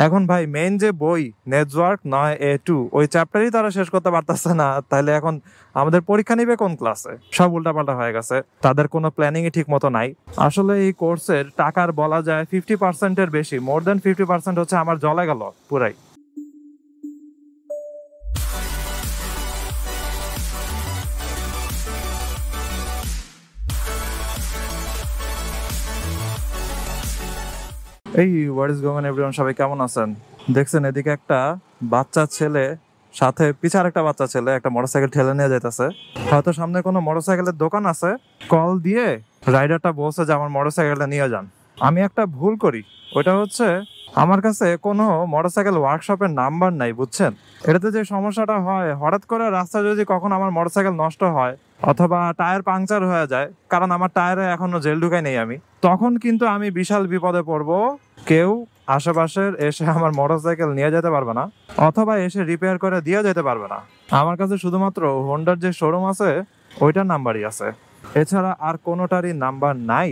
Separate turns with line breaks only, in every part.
এখন ভাই মেইন যে বই নেটওয়ার্ক 9A2 ওই চ্যাপ্টারই তারা শেষ করতে পারতেছে না, তাহলে এখন আমাদের পরীক্ষা নিবে কোন ক্লাসে? সব উল্টাপাল্টা হয়ে গেছে, তাদের কোনো প্ল্যানিংই ঠিক মতো নাই। আসলে এই কোর্সের টাকার বলা যায় 50%-এর বেশি, মোর দেন 50% হচ্ছে আমার জলে গেল পুরাই। এই what is going on everyone, সবাই কেমন আছেন? দেখছেন এদিকে একটা বাচ্চা ছেলে সাথে পিছার একটা বাচ্চা ছেলে একটা মোটরসাইকেল ঠেলে নিয়ে যাইতেছে। হয়তো সামনে কোনো মোটরসাইকেলের দোকান আছে, কল দিয়ে রাইডারটা বলছে যে আমার মোটরসাইকেলটা নিয়ে যান। আমি একটা ভুল করি, ওইটা হচ্ছে আমার কাছে কোনো মোটরসাইকেল ওয়ার্কশপের নাম্বার নাই, বুঝছেন? এটাতে যে সমস্যাটা হয়, হঠাৎ করে রাস্তায় যদি কখন আমার মোটরসাইকেল নষ্ট হয় অথবা টায়ার পাংচার হয়ে যায়, কারণ আমার টায়ারে এখনো জেল ঢুকাই নেই আমি, তখন কিন্তু আমি বিশাল বিপদে পড়বো। কেউ আশেপাশের এসে আমার মোটরসাইকেল নিয়ে যেতে পারবে না অথবা এসে রিপেয়ার করে দিয়ে যেতে পারবে না। আমার কাছে শুধুমাত্র হোন্ডার যে শোরুম আছে ওইটার নাম্বারই আছে, এছাড়া আর কোনোটারই নাম্বার নাই।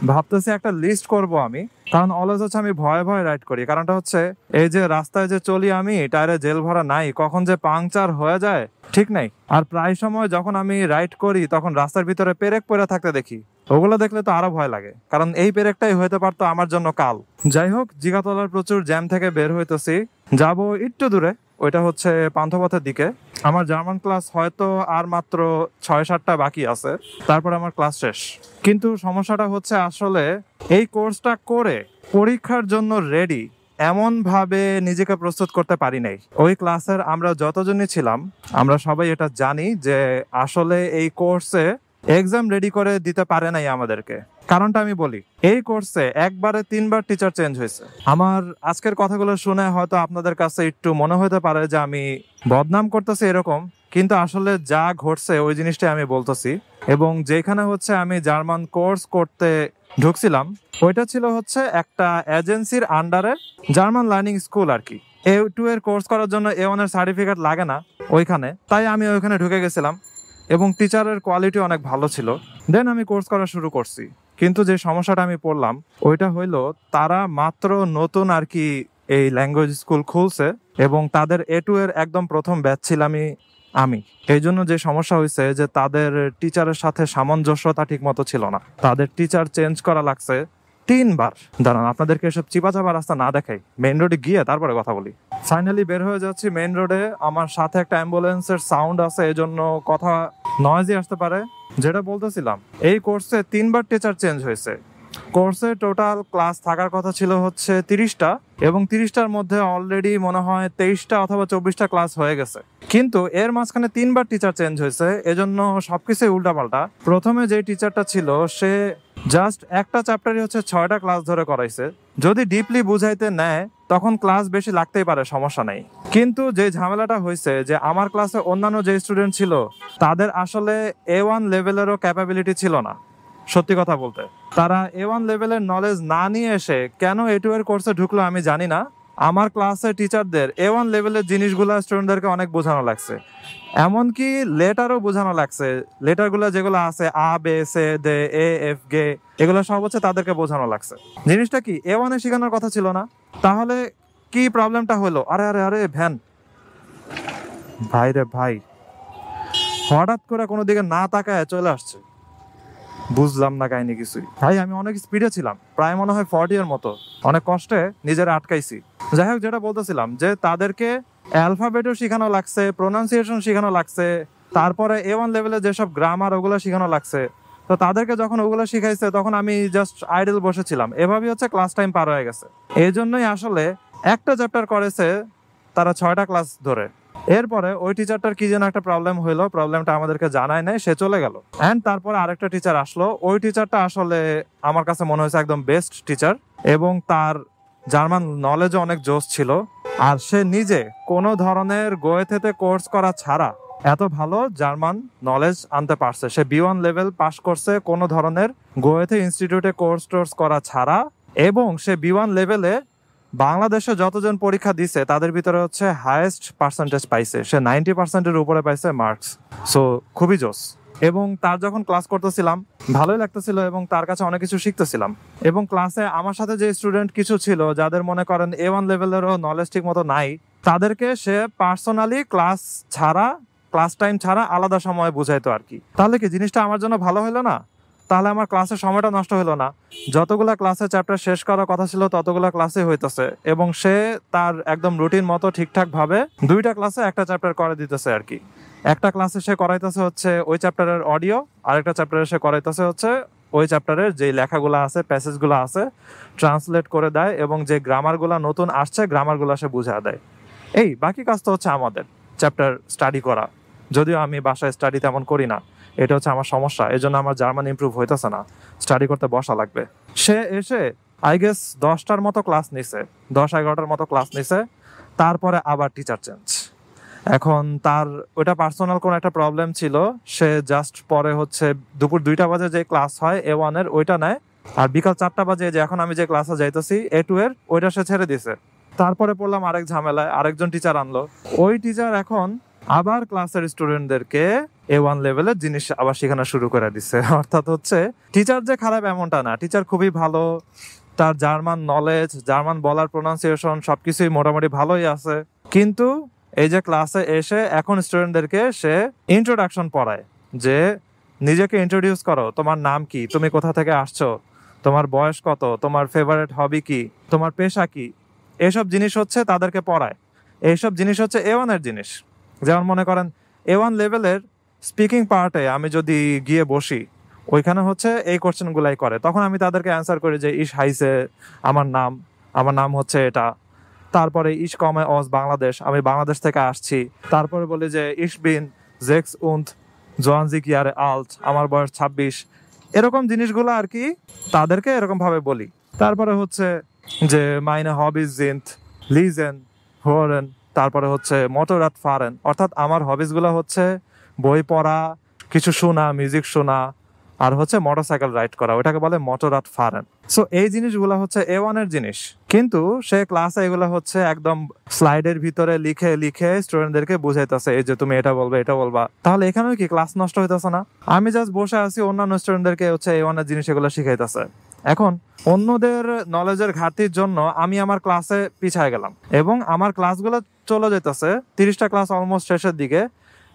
ভাবতেছি একটা লিস্ট করব আমি, কারণ অলওয়েজ হচ্ছে আমি ভয়ে ভয়ে রাইড করি। কারণটা হচ্ছে এই যে রাস্তায় যে চলি আমি, টায়ারে জেল ভরা নাই, কখন যে পাংচার হয়ে যায় ঠিক নাই। আর প্রায় সময় যখন আমি রাইড করি তখন রাস্তার ভিতরে পেরেক পড়ে থাকতে দেখি, ওগুলো দেখলে তো আরো ভয় লাগে, কারণ এই পেরেকটাই হইতে পারতো আমার জন্য কাল। যাই হোক, জিগাতলার প্রচুর জ্যাম থেকে বের হইতেছি, যাব একটু দূরে, ওইটা হচ্ছে পান্থপথের দিকে। আমার জার্মান ক্লাস হয়তো আর মাত্র 6-7টা বাকি আছে, তারপর আমার ক্লাস শেষ। কিন্তু সমস্যাটা হচ্ছে আসলে এই কোর্সটা করে পরীক্ষার জন্য রেডি এমন ভাবে নিজেকে প্রস্তুত করতে পারি নাই। ওই ক্লাসের আমরা যতজনই ছিলাম আমরা সবাই এটা জানি যে আসলে এই কোর্সে এক্সাম রেডি করে দিতে পারে নাই আমাদেরকে। কারণটা আমি বলি, এই কোর্সে একবারে 3বার টিচার চেঞ্জ হয়েছে। আমার আজকের কথাগুলো শুনে হয়তো আপনাদের কাছে একটু মনে হতে পারে যে আমি বদনাম করতেছি এরকম, কিন্তু আসলে যা ঘটছে ওই জিনিসটাই আমি বলতেছি। এবং যেখানে হচ্ছে আমি জার্মান কোর্স করতে ঢুকছিলাম ওইটা ছিল হচ্ছে একটা এজেন্সির আন্ডারে জার্মান লার্নিং স্কুল আর কি। A2 এর কোর্স করার জন্য A1 এর সার্টিফিকেট লাগে না ওইখানে, তাই আমি ওইখানে ঢুকে গেছিলাম এবং টিচারের কোয়ালিটি অনেক ভালো ছিল। দেন আমি কোর্স করা শুরু করছি। কিন্তু যে সমস্যাটা আমি পড়লাম ওইটা হইলো, তারা মাত্র নতুন আর কি এই ল্যাঙ্গুয়েজ স্কুল খুলছে এবং তাদের A2 এর একদম প্রথম ব্যাচ ছিলামই আমি। এই জন্য যে সমস্যা হয়েছে যে তাদের টিচারের সাথে সামঞ্জস্যতা ঠিক মতো ছিল না, তাদের টিচার চেঞ্জ করা লাগছে 3বার। দাঁড়ান, আপনাদেরকে এসব চিপা চাপা রাস্তা না দেখাই, মেইন রোডে গিয়ে তারপরে কথা বলি। ফাইনালি বের হয়ে যাচ্ছি মেইন রোডে, আমার সাথে একটা অ্যাম্বুলেন্সের সাউন্ড আছে, এই জন্য কথা নয়েজই আসতে পারে। যেটা বলতেছিলাম, এই কোর্সে 3বার টিচার চেঞ্জ হয়েছে। কোর্সে টোটাল ক্লাস থাকার কথা ছিল হচ্ছে 30টা এবং 30টার মধ্যে অলরেডি মনে হয় 23টা অথবা 24টা ক্লাস হয়ে গেছে। কিন্তু এর মাঝখানে 3বার টিচার চেঞ্জ হয়েছে, এজন্য সবকিছুই উল্টাপাল্টা। প্রথমে যে টিচারটা ছিল সে জাস্ট একটা চ্যাপ্টারই হচ্ছে 6টা ক্লাস ধরে করাইছে। যদি ডিপলি বুঝাইতে নেয় তখন ক্লাস বেশি লাগতেই পারে, সমস্যা নেই। কিন্তু যে ঝামেলাটা হয়েছে যে আমার ক্লাসে অন্যান্য যে স্টুডেন্ট ছিল তাদের আসলে A1 লেভেলেরও ক্যাপাবিলিটি ছিল না। সত্যি কথা বলতে, তারা A1 লেভেলের নলেজ না নিয়ে এসে কেন A2 এর কোর্সে ঢুকলো আমি জানি না। আমার ক্লাসের টিচারদের A1 লেভেলের জিনিসগুলো স্টুডেন্টদেরকে অনেক বোঝানো লাগছে, এমনকি লেটারও বোঝানো লাগছে। লেটারগুলো যেগুলো আছে A B C D E F G, এগুলো সব হচ্ছে তাদেরকে বোঝানো লাগছে। জিনিসটা কি A1 এ শেখানোর কথা ছিল না? তাহলে কি প্রবলেমটা হলো? আরে আরে আরে ভ্যান ভাই রে ভাই, হঠাৎ করে কোনো দিকে না তাকায় চলে আসছে, বুঝলাম না কাহিনী কিছুই। ভাই আমি অনেক স্পিডে ছিলাম, প্রায় মনে হয় 40 এর মতো, অনেক কষ্টে নিজেরা আটকাইছি। যাই হোক, যেটা বলতেছিলাম যে তাদেরকে অ্যালফাবেটও শেখানো লাগছে, প্রোনাউন্সিয়েশন শেখানো লাগছে, তারপরে A1 লেভেলে যেসব গ্রামার ওগুলো শেখানো লাগছে। তো তাদেরকে যখন ওগুলো শিখাইছে তখন আমি জাস্ট আইডল বসেছিলাম, এভাবেই হচ্ছে ক্লাস টাইম পার হয়ে গেছে। এই জন্যই আসলে একটা চ্যাপ্টার করেছে তারা 6টা ক্লাস ধরে। এরপরে ওই টিচারটার কি যেন একটা প্রবলেম হইলো, প্রবলেমটা আমাদেরকে জানায় নাই, সে চলে গেল। এন্ড তারপরে আরেকটা টিচার আসলো, ওই টিচারটা আসলে আমার কাছে মনে হয়েছে একদম বেস্ট টিচার এবং তার জার্মান নলেজও অনেক জোশ ছিল। আর সে নিজে কোনো ধরনের গোয়েথেতে কোর্স করা ছাড়া এত ভালো জার্মান নলেজ আনতে পারছে। সে B1 লেভেল পাস করছে কোনো ধরনের গোয়েথে ইনস্টিটিউটে কোর্স টোর্স করা ছাড়া, এবং সে B1 লেভেলে বাংলাদেশে যতজন পরীক্ষা দিছে তাদের ভিতরে হচ্ছে হাইয়েস্ট পার্সেন্টেজ পাইছে, সে 90%-এর উপরে পাইছে মার্কস। সো খুবই জোস। এবং তার যখন ক্লাস করতেছিলাম ভালোই লাগতেছিল এবং তার কাছে অনেক কিছু শিখতেছিলাম। এবং ক্লাসে আমার সাথে যে স্টুডেন্ট কিছু ছিল যাদের মনে করেন A1 লেভেলেরও নলেজ ঠিক মতো নাই, তাদেরকে সে পার্সোনালি ক্লাস টাইম ছাড়া আলাদা সময় বুঝাইতো আর কি। তাহলে কি জিনিসটা আমার জন্য ভালো হলো না? তাহলে আমার ক্লাসের সময়টা নষ্ট হলো না। যতগুলা ক্লাসে চ্যাপ্টার শেষ করার কথা ছিল ততগুলা ক্লাসে হইতেছে এবং সে তার একদম রুটিন মতো ঠিকঠাক ভাবে 2টা ক্লাসে একটা চ্যাপ্টার করে দিতেছে আর কি। একটা ক্লাসে সে করাইতেছে হচ্ছে ওই চ্যাপ্টারের অডিও, আরেকটা চ্যাপ্টারে সে করাইতেছে হচ্ছে ওই চ্যাপ্টারের যে লেখাগুলো আছে, প্যাসেজগুলো আছে ট্রান্সলেট করে দেয় এবং যে গ্রামারগুলো নতুন আসছে গ্রামারগুলো সে বুঝা দেয়। এই বাকি কাজ তো হচ্ছে আমাদের চ্যাপ্টার স্টাডি করা, যদিও আমি বাসায় স্টাডি তেমন করি না। এটা হচ্ছে আমার সমস্যা, এই জন্য আমার জার্মান ইমপ্রুভ হইতেছে না। স্টাডি করতে বসা লাগবে। সে এসে আই গেস 10টার মতো ক্লাস নিছে, 10-11টার মতো ক্লাস নিছে, তারপরে আবার টিচার চেঞ্জ। এখন তার ওটা পার্সোনাল কোনো একটা প্রবলেম ছিল, সে জাস্ট পরে হচ্ছে দুপুর 2টা বাজে যে ক্লাস হয় A1 এর ওইটা নেয়, আর বিকাল 4টা বাজে যে এখন আমি যে ক্লাসে যাইতেছি A2 এর ওইটা সে ছেড়ে দিছে। তারপরে পড়লাম আরেক ঝামেলায়, আরেকজন টিচার আনলো। ওই টিচার এখন আবার ক্লাসের স্টুডেন্টদেরকে A1 লেভেলের জিনিস আবার শেখানো শুরু করে দিচ্ছে। অর্থাৎ হচ্ছে টিচার যে খারাপ এমনটা না, টিচার খুবই ভালো, তার জার্মান নলেজ, জার্মান বলার প্রোনাউন্সিয়েশন সবকিছুই মোটামুটি ভালোই আছে। কিন্তু এই যে ক্লাসে এসে এখন স্টুডেন্টদেরকে সে ইন্ট্রোডাকশন পড়ায়, যে নিজেকে ইন্ট্রোডিউস করো, তোমার নাম কি, তুমি কোথা থেকে আসছো, তোমার বয়স কত, তোমার ফেভারিট হবি কি, তোমার পেশা কি, এসব জিনিস হচ্ছে তাদেরকে পড়ায়। এইসব জিনিস হচ্ছে A1 এর জিনিস। যেমন মনে করেন A1 লেভেলের স্পিকিং পার্টে আমি যদি গিয়ে বসি, ওইখানে হচ্ছে এই কোশ্চেনগুলাই করে, তখন আমি তাদেরকে অ্যান্সার করি যে ইস হাইসে, আমার নাম হচ্ছে এটা, তারপরে ইস কমে অস বাংলাদেশ, আমি বাংলাদেশ থেকে আসছি, তারপরে বলি যে ইস বিন 6 und 20 Jahre alt, আমার বয়স 26, এরকম জিনিসগুলো আর কি তাদেরকে এরকম ভাবে বলি। তারপরে হচ্ছে যে মাইনে হবিজ জিন্ট লিজেন হোরেন, তারপরে হচ্ছে মোটররাত ফারেন, অর্থাৎ আমার হবিস গুলো হচ্ছে বই পড়া, কিছু শোনা, মিউজিক শোনা, আর হচ্ছে মোটরসাইকেল রাইড করা, ওটাকে বলে মোটররাত ফারেন। সো এই জিনিসগুলো হচ্ছে A1 এর জিনিস, কিন্তু সে ক্লাসে এগুলো হচ্ছে একদম স্লাইডের ভিতরে লিখে লিখে স্টুডেন্টদেরকে বুঝাইতেছে, এই যে তুমি এটা বলবে এটা বলবা। তাহলে এখানেও কি ক্লাস নষ্ট হইতেছে না? আমি জাস্ট বসে আছি, অন্যান্য স্টুডেন্টদেরকে হচ্ছে A1 এর জিনিস এগুলো শিখাইতেছে। এখন অন্যদের নলেজের ঘাটতির জন্য আমি আমার ক্লাসে পিছায় গেলাম এবং আমার ক্লাসগুলো চলে যেতেছে 30টা ক্লাস অলমোস্ট শেষের দিকে,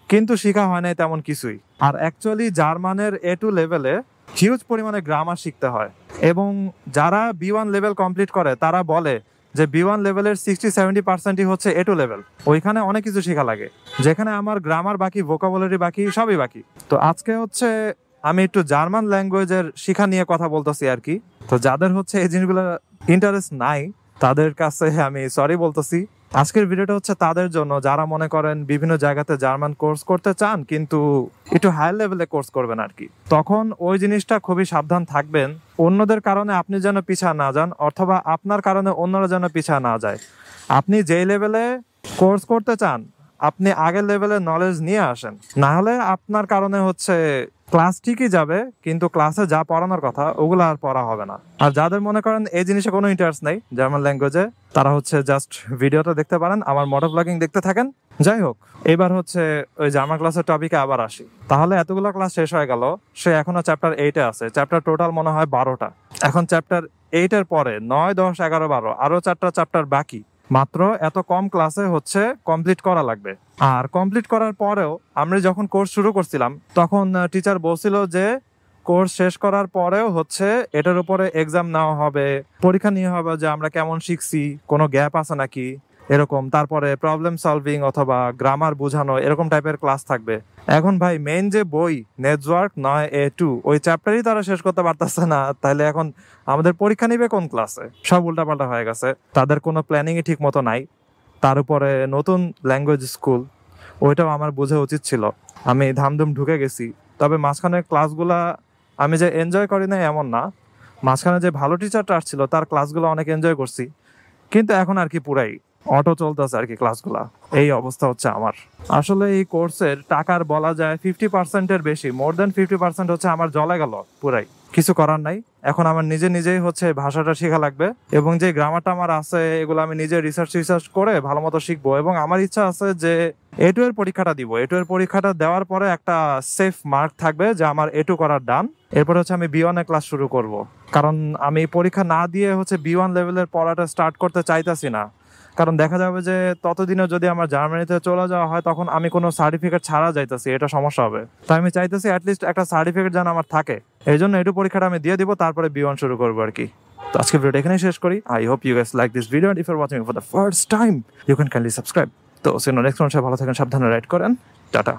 কিন্তু শেখা হয় নাই তেমন কিছুই। আর অ্যাকচুয়ালি জার্মানের A2 লেভেলে হিউজ পরিমাণে গ্রামার শিখতে হয় এবং যারা B1 লেভেল কমপ্লিট করে তারা বলে যে B1 লেভেলের 60-70%ই হচ্ছে A2 লেভেল। ওইখানে অনেক কিছু শেখা লাগে, যেখানে আমার গ্রামার বাকি, ভোকাবুলারি বাকি, সবই বাকি। তো আজকে হচ্ছে আমি একটু জার্মান ল্যাঙ্গুয়েজের শিখা নিয়ে কথা বলতেছি আর কি। তো যাদের হচ্ছে এই জিনিসগুলো ইন্টারেস্ট নাই তাদের কাছে আমি সরি বলতেছি। আজকের ভিডিওটা হচ্ছে তাদের জন্য যারা মনে করেন বিভিন্ন জায়গাতে জার্মান কোর্স করতে চান কিন্তু একটু হায়ার লেভেলে কোর্স করবেন আর কি। তখন ওই জিনিসটা খুবই সাবধান থাকবেন, অন্যদের কারণে আপনি যেন পিছা না যান, অথবা আপনার কারণে অন্যরা যেন পিছা না যায়। আপনি যেই লেভেলে কোর্স করতে চান আপনি আগের লেভেলের নলেজ নিয়ে আসেন, না হলে আপনার কারণে হচ্ছে ক্লাস ঠিকই যাবে কিন্তু ক্লাসে যা পড়ানোর কথা ওগুলো আর পড়া হবে না। আর যাদের মনে করেন এই জিনিসে কোনো ইন্টারেস্ট নেই জার্মান ল্যাঙ্গুয়েজে, তারা হচ্ছে জাস্ট ভিডিওটা দেখতে পারেন, আমার মোটো ব্লগিং দেখতে থাকেন। যাই হোক, এবার হচ্ছে ওই জার্মান ক্লাসের টপিকে আবার আসি। তাহলে এতগুলো ক্লাস শেষ হয়ে গেল, সে এখনো চ্যাপ্টার 8-এ আছে। চ্যাপ্টার টোটাল মনে হয় 12টা। এখন চ্যাপ্টার 8-এর পরে 9, 10, 11, 12 আরো 4টা চ্যাপ্টার বাকি। মাত্র এত কম ক্লাসে হচ্ছে কমপ্লিট করা লাগবে। আর কমপ্লিট করার পরেও আমরা যখন কোর্স শুরু করছিলাম তখন টিচার বলছিল যে কোর্স শেষ করার পরেও হচ্ছে এটার উপরে এক্সাম নেওয়া হবে, পরীক্ষা নিয়ে হবে যে আমরা কেমন শিখছি, কোনো গ্যাপ আছে নাকি এরকম, তারপরে প্রবলেম সলভিং অথবা গ্রামার বোঝানো এরকম টাইপের ক্লাস থাকবে। এখন ভাই মেইন যে বই নেটওয়ার্ক 9A2 ওই চ্যাপ্টারই তারা শেষ করতে পারতেছে না, তাহলে এখন আমাদের পরীক্ষা নিবে কোন ক্লাসে? সব উল্টাপাল্টা হয়ে গেছে, তাদের কোনো প্ল্যানিংই ঠিক মতো নাই। তার উপরে নতুন ল্যাঙ্গুয়েজ স্কুল, ওইটাও আমার বোঝা উচিত ছিল। আমি ধামধুম ঢুকে গেছি, তবে মাঝখানে ক্লাসগুলা আমি যে এনজয় করি না এমন না, মাঝখানে যে ভালো টিচারটা আসছিল তার ক্লাসগুলো অনেক এনজয় করছি, কিন্তু এখন আর কি পুরাই অটো চলতেছে আর কি ক্লাসগুলা। এই অবস্থা হচ্ছে আমার। আসলে এই কোর্সের টাকার বলা যায় 50%-এর বেশি, মোর দেন 50% হচ্ছে আমার জলে গেল পুরাই। কিছু করার নাই। এখন আমার নিজেই হচ্ছে ভাষাটা শেখা লাগবে, এবং যে গ্রামারটা আমার আছে এগুলো আমি নিজে রিসার্চ করে ভালো মতো শিখবো। এবং আমার ইচ্ছা আছে যে A2 এর পরীক্ষাটা দিব। A2 এর পরীক্ষাটা দেওয়ার পরে একটা সেফ মার্ক থাকবে যে আমার A2 করার ডান। এরপর হচ্ছে আমি B1 এ ক্লাস শুরু করব, কারণ আমি পরীক্ষা না দিয়ে হচ্ছে B1 লেভেলের পড়াটা স্টার্ট করতে চাইতাছি না। কারণ দেখা যাবে যে ততদিনে যদি আমার জার্মানিতে চলে যাওয়া হয় তখন আমি কোনো সার্টিফিকেট ছাড়া যাইতেছি, এটা সমস্যা হবে। তাই আমি চাইতেছি অ্যাটলিস্ট একটা সার্টিফিকেট যেন আমার থাকে। এই জন্য A2 পরীক্ষাটা আমি দিয়ে দিব, তারপরে B1 শুরু করবো আর কি। তো আজকে ভিডিওটা এখানেই শেষ করি। I hope you guys like this video, and if you are watching for the first time you can kindly subscribe. তো সে নেক্সট ভালো থাকেন, সাবধানে রাইড করেন, টাটা।